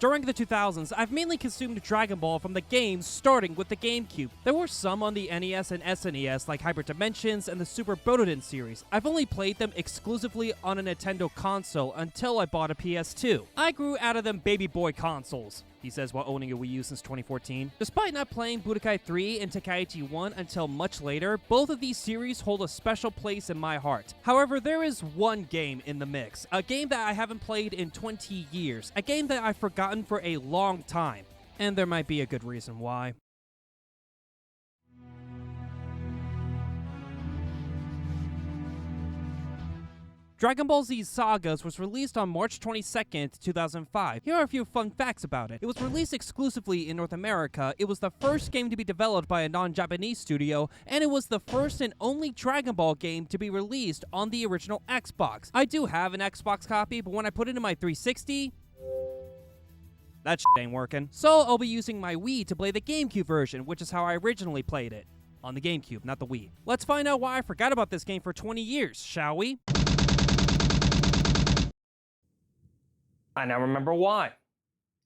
During the 2000s, I've mainly consumed Dragon Ball from the games starting with the GameCube. There were some on the NES and SNES like Hyper Dimensions and the Super Budokai series. I've only played them exclusively on a Nintendo console until I bought a PS2. I grew out of them baby boy consoles, he says while owning a Wii U since 2014. Despite not playing Budokai 3 and Tenkaichi 1 until much later, both of these series hold a special place in my heart. However, there is one game in the mix, a game that I haven't played in 20 years, a game that I've forgotten for a long time, and there might be a good reason why. Dragon Ball Z Sagas was released on March 22nd, 2005. Here are a few fun facts about it. It was released exclusively in North America, it was the first game to be developed by a non-Japanese studio, and it was the first and only Dragon Ball game to be released on the original Xbox. I do have an Xbox copy, but when I put it in my 360, that shit ain't working. So I'll be using my Wii to play the GameCube version, which is how I originally played it. On the GameCube, not the Wii. Let's find out why I forgot about this game for 20 years, shall we? I now remember why.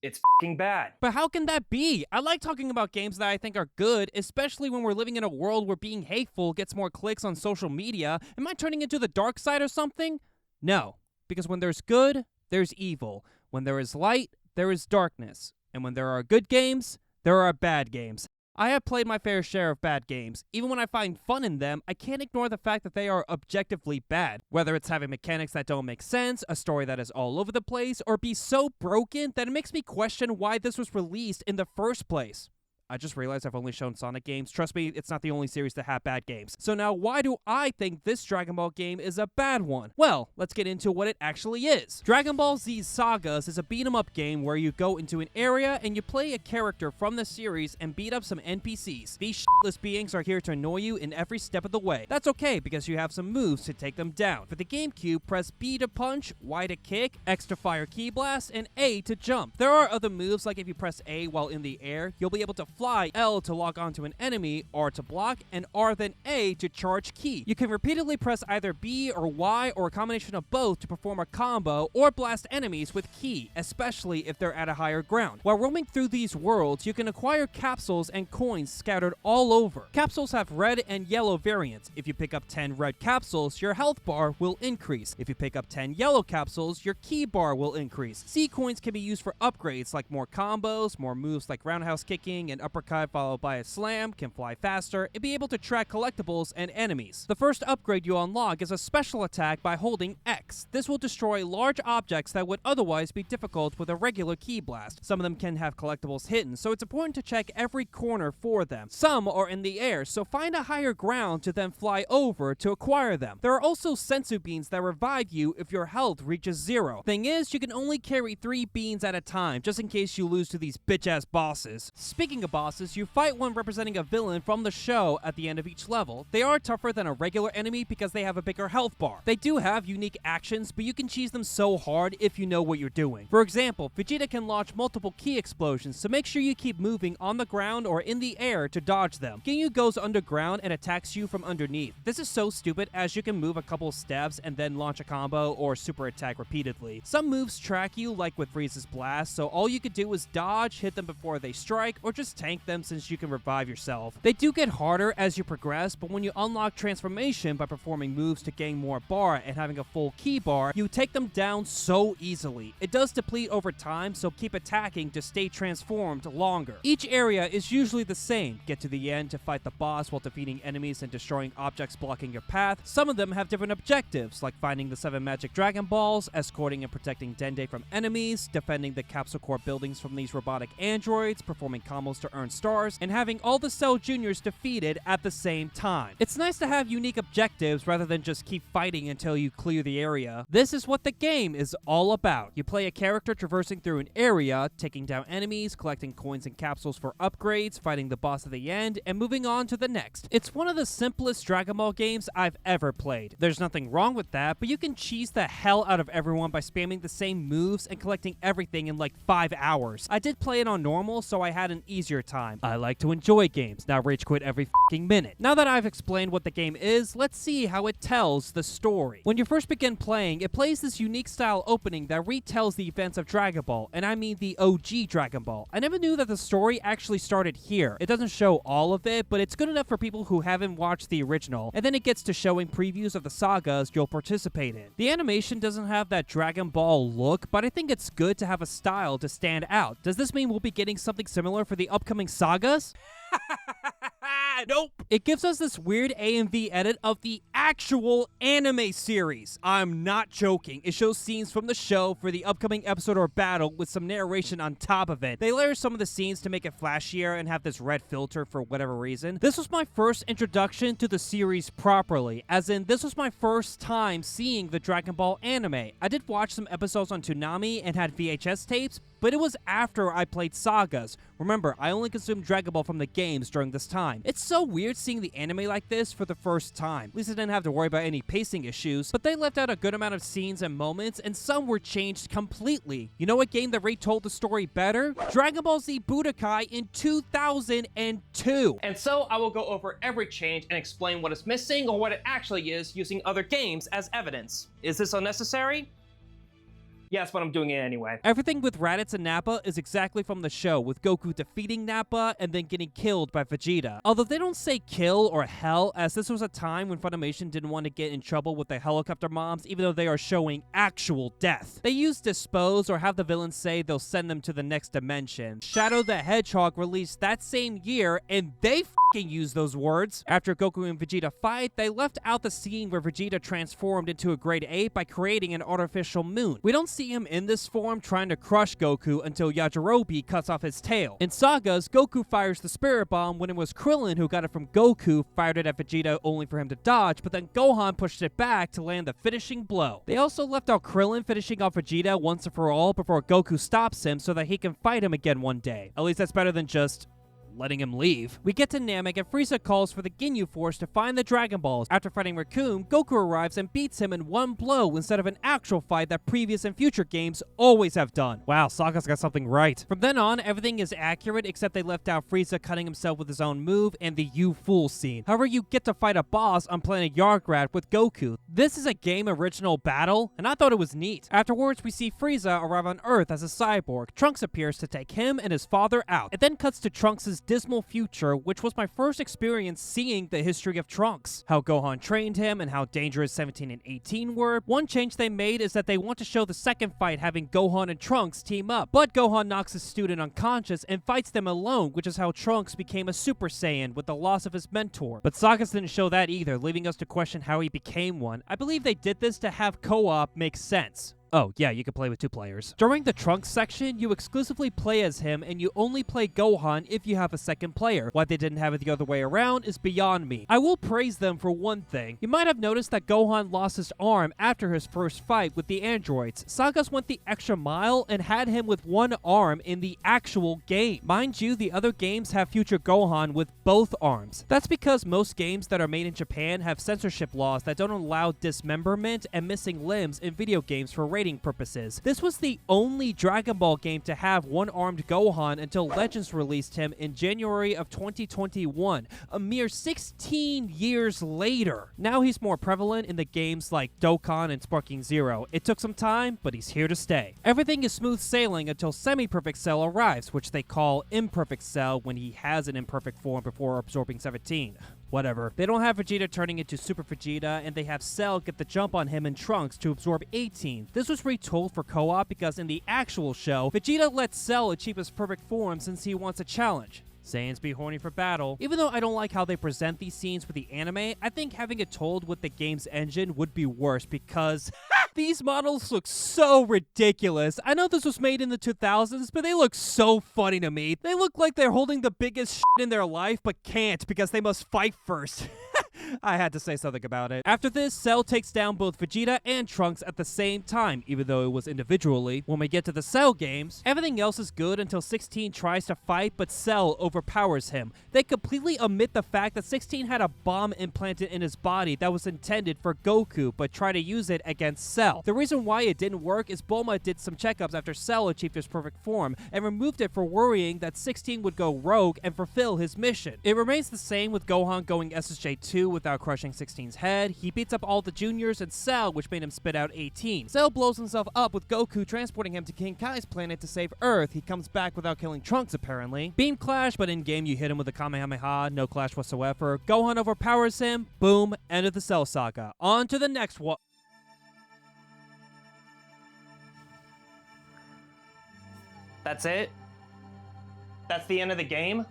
It's f***ing bad. But how can that be? I like talking about games that I think are good, especially when we're living in a world where being hateful gets more clicks on social media. Am I turning into the dark side or something? No, because when there's good, there's evil. When there is light, there is darkness. And when there are good games, there are bad games. I have played my fair share of bad games. Even when I find fun in them, I can't ignore the fact that they are objectively bad. Whether it's having mechanics that don't make sense, a story that is all over the place, or be so broken that it makes me question why this was released in the first place. I just realized I've only shown Sonic games. Trust me, it's not the only series to have bad games. So now why do I think this Dragon Ball game is a bad one? Well, let's get into what it actually is. Dragon Ball Z Sagas is a beat-em-up game where you go into an area and you play a character from the series and beat up some NPCs. These shitless beings are here to annoy you in every step of the way. That's okay because you have some moves to take them down. For the GameCube, press B to punch, Y to kick, X to fire Ki Blast, and A to jump. There are other moves like if you press A while in the air, you'll be able to fly, L to lock onto an enemy, R to block, and R then A to charge Ki. You can repeatedly press either B or Y or a combination of both to perform a combo or blast enemies with Ki, especially if they're at a higher ground. While roaming through these worlds, you can acquire capsules and coins scattered all over. Capsules have red and yellow variants. If you pick up 10 red capsules, your health bar will increase. If you pick up 10 yellow capsules, your Ki bar will increase. C coins can be used for upgrades like more combos, more moves like roundhouse kicking and uppercut followed by a slam, can fly faster, and be able to track collectibles and enemies. The first upgrade you unlock is a special attack by holding X. This will destroy large objects that would otherwise be difficult with a regular Ki Blast. Some of them can have collectibles hidden, so it's important to check every corner for them. Some are in the air, so find a higher ground to then fly over to acquire them. There are also senzu beans that revive you if your health reaches 0. Thing is, you can only carry 3 beans at a time, just in case you lose to these bitch-ass bosses. Speaking of bosses, you fight one representing a villain from the show at the end of each level. They are tougher than a regular enemy because they have a bigger health bar. They do have unique actions, but you can cheese them so hard if you know what you're doing. For example, Vegeta can launch multiple Ki explosions, so make sure you keep moving on the ground or in the air to dodge them. Ginyu goes underground and attacks you from underneath. This is so stupid as you can move a couple steps and then launch a combo or super attack repeatedly. Some moves track you, like with Frieza's blast, so all you could do is dodge, hit them before they strike, or just tank them since you can revive yourself. They do get harder as you progress, but when you unlock transformation by performing moves to gain more bar and having a full Ki bar, you take them down so easily. It does deplete over time, so keep attacking to stay transformed longer. Each area is usually the same. Get to the end to fight the boss while defeating enemies and destroying objects blocking your path. Some of them have different objectives, like finding the 7 magic Dragon Balls, escorting and protecting Dende from enemies, defending the Capsule Corp buildings from these robotic androids, performing combos to earn stars, and having all the Cell Juniors defeated at the same time. It's nice to have unique objectives rather than just keep fighting until you clear the area. This is what the game is all about. You play a character traversing through an area, taking down enemies, collecting coins and capsules for upgrades, fighting the boss at the end, and moving on to the next. It's one of the simplest Dragon Ball games I've ever played. There's nothing wrong with that, but you can cheese the hell out of everyone by spamming the same moves and collecting everything in like 5 hours. I did play it on normal, so I had an easier time. I like to enjoy games, not rage quit every fucking minute. Now that I've explained what the game is, let's see how it tells the story. When you first begin playing, it plays this unique style opening that retells the events of Dragon Ball, and I mean the OG Dragon Ball. I never knew that the story actually started here. It doesn't show all of it, but it's good enough for people who haven't watched the original, and then it gets to showing previews of the sagas you'll participate in. The animation doesn't have that Dragon Ball look, but I think it's good to have a style to stand out. Does this mean we'll be getting something similar for the upcoming sagas? Nope. It gives us this weird AMV edit of the actual anime series. I'm not joking. It shows scenes from the show for the upcoming episode or battle with some narration on top of it. They layer some of the scenes to make it flashier and have this red filter for whatever reason. This was my first introduction to the series properly, as in this was my first time seeing the Dragon Ball anime. I did watch some episodes on Toonami and had VHS tapes, but it was after I played Sagas. Remember, I only consumed Dragon Ball from the games during this time. It's so weird seeing the anime like this for the first time. At least I didn't have to worry about any pacing issues, but they left out a good amount of scenes and moments, and some were changed completely. You know what game that retold the story better? Dragon Ball Z Budokai in 2002. And so I will go over every change and explain what is missing or what it actually is using other games as evidence. Is this unnecessary? Yes, but I'm doing it anyway. Everything with Raditz and Nappa is exactly from the show, with Goku defeating Nappa and then getting killed by Vegeta. Although they don't say kill or hell, as this was a time when Funimation didn't want to get in trouble with the helicopter moms, even though they are showing actual death. They use dispose or have the villains say they'll send them to the next dimension. Shadow the Hedgehog released that same year, and they fucking use those words. After Goku and Vegeta fight, they left out the scene where Vegeta transformed into a great ape by creating an artificial moon. We don't see him in this form trying to crush Goku until Yajirobe cuts off his tail. In Sagas, Goku fires the Spirit Bomb when it was Krillin who got it from Goku, fired it at Vegeta only for him to dodge, but then Gohan pushed it back to land the finishing blow. They also left out Krillin finishing off Vegeta once and for all before Goku stops him so that he can fight him again one day. At least that's better than just letting him leave. We get to Namek and Frieza calls for the Ginyu Force to find the Dragon Balls. After fighting Raccoon, Goku arrives and beats him in one blow instead of an actual fight that previous and future games always have done. Wow, Saga's got something right. From then on, everything is accurate except they left out Frieza cutting himself with his own move and the You Fool scene. However, you get to fight a boss on planet Yargrad with Goku. This is a game original battle, and I thought it was neat. Afterwards, we see Frieza arrive on Earth as a cyborg. Trunks appears to take him and his father out. It then cuts to Trunks' dismal future, which was my first experience seeing the history of Trunks, how Gohan trained him and how dangerous 17 and 18 were. One change they made is that they want to show the second fight having Gohan and Trunks team up, but Gohan knocks his student unconscious and fights them alone, which is how Trunks became a Super Saiyan with the loss of his mentor. But Sagas didn't show that either, leaving us to question how he became one. I believe they did this to have co-op make sense. Oh, yeah, you can play with 2 players. During the Trunks section, you exclusively play as him, and you only play Gohan if you have a second player. Why they didn't have it the other way around is beyond me. I will praise them for one thing. You might have noticed that Gohan lost his arm after his first fight with the androids. Sagas went the extra mile and had him with one arm in the actual game. Mind you, the other games have future Gohan with both arms. That's because most games that are made in Japan have censorship laws that don't allow dismemberment and missing limbs in video games for rating purposes. This was the only Dragon Ball game to have one-armed Gohan until Legends released him in January of 2021, a mere 16 years later. Now he's more prevalent in the games like Dokkan and Sparking Zero. It took some time, but he's here to stay. Everything is smooth sailing until Semi-Perfect Cell arrives, which they call Imperfect Cell when he has an imperfect form before absorbing 17. Whatever. They don't have Vegeta turning into Super Vegeta, and they have Cell get the jump on him and Trunks to absorb 18. This was retold for co-op because in the actual show, Vegeta lets Cell achieve his perfect form since he wants a challenge. Saiyans be horny for battle. Even though I don't like how they present these scenes with the anime, I think having it told with the game's engine would be worse because these models look so ridiculous. I know this was made in the 2000s, but they look so funny to me. They look like they're holding the biggest shit in their life, but can't because they must fight first. I had to say something about it. After this, Cell takes down both Vegeta and Trunks at the same time, even though it was individually. When we get to the Cell games, everything else is good until 16 tries to fight, but Cell overpowers him. They completely omit the fact that 16 had a bomb implanted in his body that was intended for Goku, but try to use it against Cell. The reason why it didn't work is Bulma did some checkups after Cell achieved his perfect form, and removed it for worrying that 16 would go rogue and fulfill his mission. It remains the same with Gohan going SSJ2 without crushing 16's head. He beats up all the juniors and Cell, which made him spit out 18. Cell blows himself up with Goku transporting him to King Kai's planet to save Earth. He comes back without killing Trunks apparently. Beam Clash, but in game you hit him with a Kamehameha, no clash whatsoever. Gohan overpowers him, boom, end of the Cell saga. On to the next one. That's it? That's the end of the game?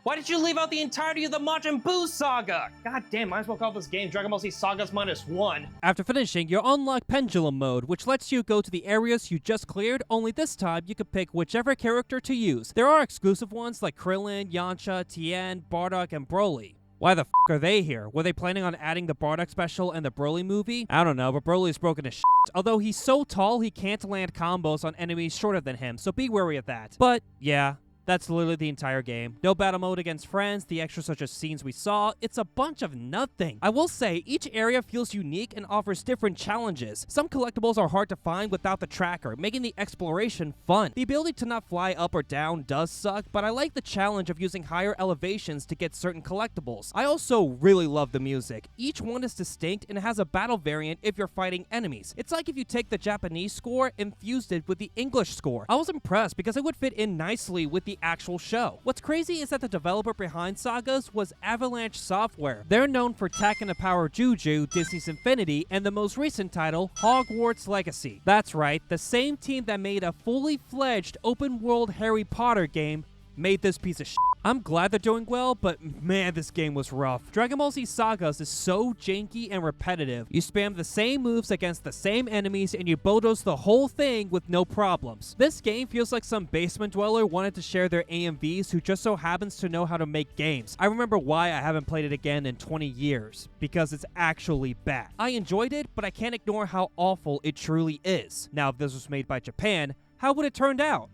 Why did you leave out the entirety of the Majin Buu saga? God damn, might as well call this game Dragon Ball Z Sagas -1. After finishing, you unlock Pendulum Mode, which lets you go to the areas you just cleared, only this time you can pick whichever character to use. There are exclusive ones like Krillin, Yamcha, Tien, Bardock, and Broly. Why the f are they here? Were they planning on adding the Bardock special and the Broly movie? I don't know, but Broly's broken as shit. Although he's so tall, he can't land combos on enemies shorter than him, so be wary of that. But, yeah. That's literally the entire game. No battle mode against friends, the extras such as scenes we saw, it's a bunch of nothing. I will say, each area feels unique and offers different challenges. Some collectibles are hard to find without the tracker, making the exploration fun. The ability to not fly up or down does suck, but I like the challenge of using higher elevations to get certain collectibles. I also really love the music. Each one is distinct and has a battle variant if you're fighting enemies. It's like if you take the Japanese score and fused it with the English score. I was impressed because it would fit in nicely with the actual show. What's crazy is that the developer behind Sagas was Avalanche Software. They're known for Takken the Power Juju, Disney's Infinity, and the most recent title, Hogwarts Legacy. That's right, the same team that made a fully fledged open-world Harry Potter game made this piece of shit. I'm glad they're doing well, but man, this game was rough. Dragon Ball Z Sagas is so janky and repetitive. You spam the same moves against the same enemies and you bulldoze the whole thing with no problems. This game feels like some basement dweller wanted to share their AMVs who just so happens to know how to make games. I remember why I haven't played it again in 20 years. Because it's actually bad. I enjoyed it, but I can't ignore how awful it truly is. Now, if this was made by Japan, how would it turn out?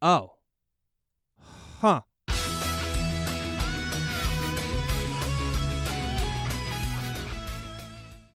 Oh. Huh.